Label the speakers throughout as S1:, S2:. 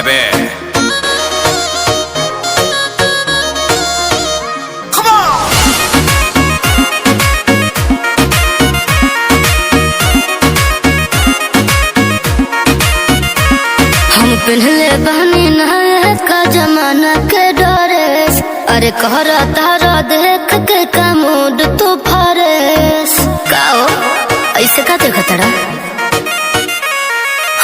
S1: baby.
S2: हम पहले बहनी नया का जमाना के डरेस, अरे कहरा तारा देख के का मूड तू फरेस काओ ऐसे का देखा तड़ा।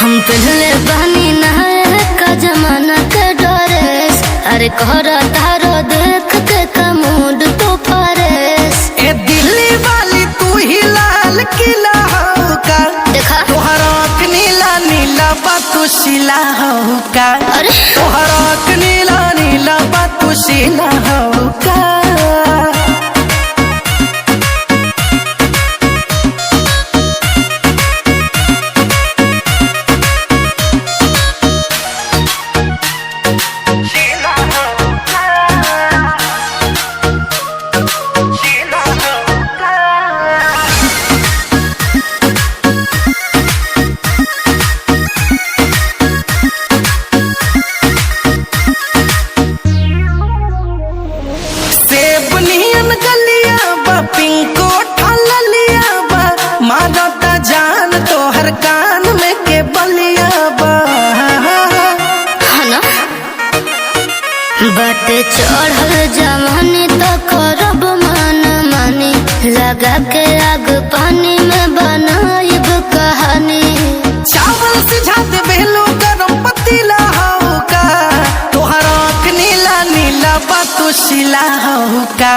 S2: हम पहले बहनी नया का जमाना के डरेस, अरे कहरा तारा देख के का मूड तू फरेस।
S3: ए दिल्ली वाली तू ही लाल किला हो का,
S2: देखा
S3: तोहरा नीला नीला बातू शिला हो का,
S2: अरे
S3: तोहरा नीला नीला बातू शिला हो का। पिंको ठलिया बा मारता जान तोहर कान में के बलिया बा।
S2: ना बाटे चढ़ल जवानी तो करब मन मानी, लगा के आग पानी में बनाइब कहानी।
S3: चावल सिझाते बेलो गरम पतीला हो का, तोहरा नीला नीला बातू शिला हो का,